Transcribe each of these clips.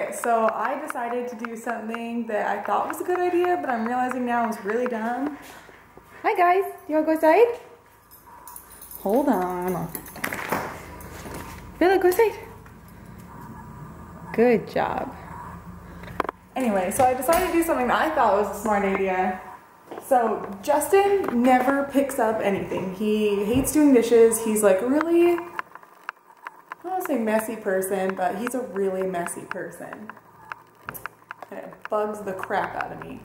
Okay, so I decided to do something that I thought was a good idea, but I'm realizing now was really dumb. Hi guys, you wanna go outside? Hold on. Bella, go outside. Good job. Anyway, so I decided to do something that I thought was a smart idea. So Justin never picks up anything. He hates doing dishes. He's like really, I don't want to say messy person, but he's a really messy person. And it bugs the crap out of me.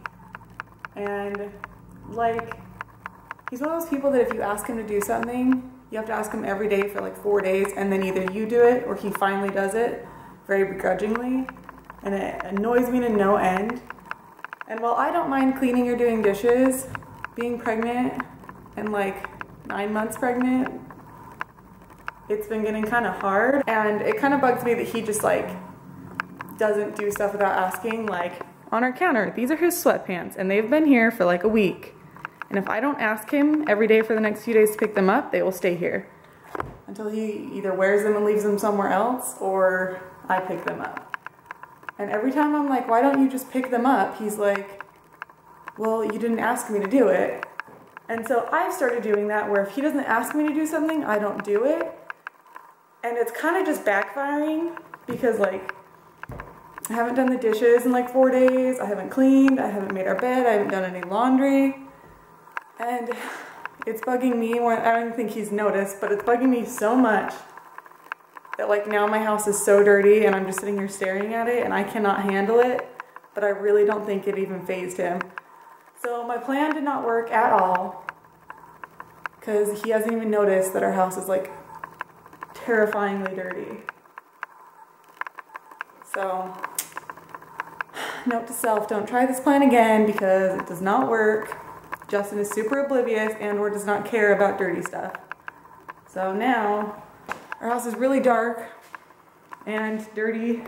And like, he's one of those people that if you ask him to do something, you have to ask him every day for like 4 days, and then either you do it or he finally does it very begrudgingly. And it annoys me to no end. And while I don't mind cleaning or doing dishes, being pregnant and like 9 months pregnant, it's been getting kind of hard. And it kind of bugs me that he just like doesn't do stuff without asking. Like on our counter, these are his sweatpants and they've been here for like a week. And if I don't ask him every day for the next few days to pick them up, they will stay here until he either wears them and leaves them somewhere else or I pick them up. And every time I'm like, why don't you just pick them up? He's like, well, you didn't ask me to do it. And so I've started doing that where if he doesn't ask me to do something, I don't do it. And it's kind of just backfiring because like, I haven't done the dishes in like 4 days. I haven't cleaned. I haven't made our bed. I haven't done any laundry. And it's bugging me more. I don't think he's noticed, but it's bugging me so much that like now my house is so dirty and I'm just sitting here staring at it and I cannot handle it, but I really don't think it even fazed him. So my plan did not work at all because he hasn't even noticed that our house is like terrifyingly dirty. So note to self, don't try this plan again because it does not work. Justin is super oblivious and or does not care about dirty stuff. So now our house is really dark and dirty,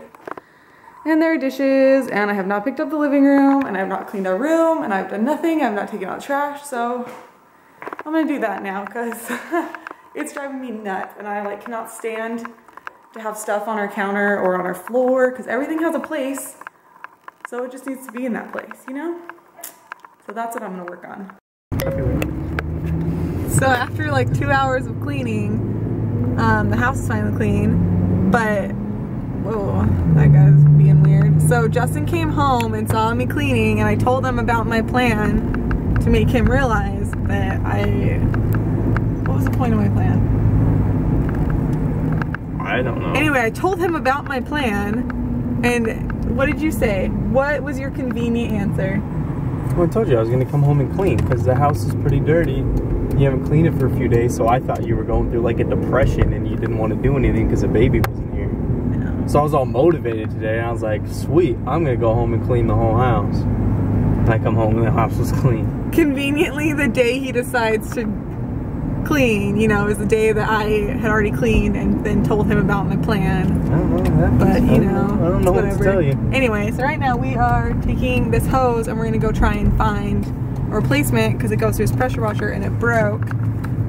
and there are dishes, and I have not picked up the living room, and I have not cleaned our room, and I've done nothing. I've not taken out the trash, so I'm gonna do that now because it's driving me nuts, and I like cannot stand to have stuff on our counter or on our floor because everything has a place, so it just needs to be in that place, you know? So that's what I'm gonna work on. So after like 2 hours of cleaning, the house is finally clean, but whoa, that guy's being weird. So Justin came home and saw me cleaning, and I told him about my plan to make him realize that what was the point of my plan? I don't know. Anyway, I told him about my plan, and what did you say? What was your convenient answer? Well, I told you I was going to come home and clean because the house is pretty dirty. You haven't cleaned it for a few days, so I thought you were going through like a depression and you didn't want to do anything because the baby wasn't here. No. So I was all motivated today, and I was like, sweet, I'm going to go home and clean the whole house. And I come home and the house was clean. Conveniently, the day he decides to clean, you know, is the day that I had already cleaned and then told him about my plan. I don't know. But, you know, I don't know what to tell you. Anyway, so right now we are taking this hose and we're going to go try and find a replacement because it goes to his pressure washer and it broke.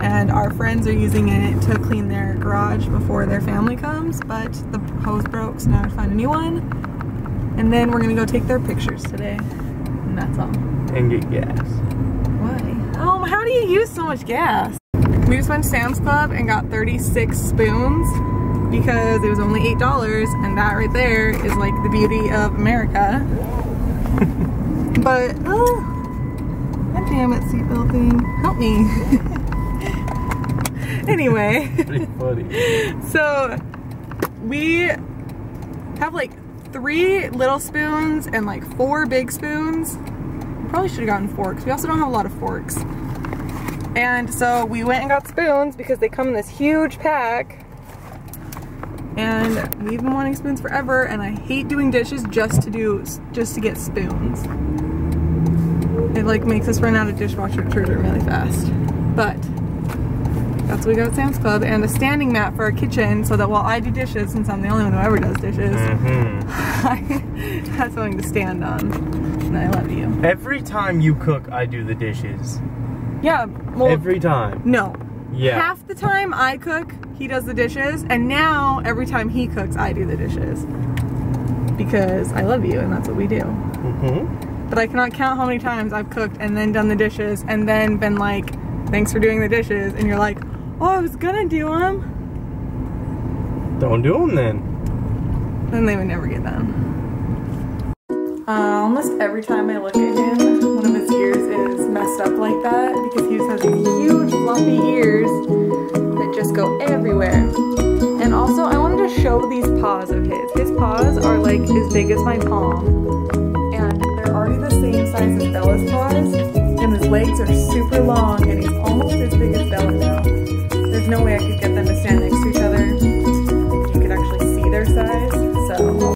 And our friends are using it to clean their garage before their family comes, but the hose broke, so now I have to find a new one. And then we're going to go take their pictures today. And that's all. And get gas. Why? Oh, how do you use so much gas? We just went to Sam's Club and got 36 spoons because it was only $8, and that right there is like the beauty of America. But, oh, god damn it, seatbelt thing. Help me. Anyway. Pretty funny. So, we have like 3 little spoons and like 4 big spoons. Probably should have gotten forks. We also don't have a lot of forks. And so we went and got spoons because they come in this huge pack. And we've been wanting spoons forever, and I hate doing dishes just to get spoons. It like makes us run out of dishwasher detergent really fast. But that's what we got at Sam's Club, and a standing mat for our kitchen so that while I do dishes, since I'm the only one who ever does dishes, I have something to stand on. And I love you. Every time you cook, I do the dishes. Yeah, well, every time. No. Yeah. Half the time I cook, he does the dishes, and now every time he cooks, I do the dishes. because I love you and that's what we do. Mm-hmm. But I cannot count how many times I've cooked and then done the dishes and then been like, thanks for doing the dishes, and you're like, oh, I was gonna do them. Don't do them then. Then they would never get done. Almost every time I look at him, one of his ears is messed up like that because he just has these huge fluffy ears that just go everywhere. And also, I wanted to show these paws of his. His paws are like as big as my palm, and they're already the same size as Bella's paws, and his legs are super long, and he's almost as big as Bella now. There's no way I could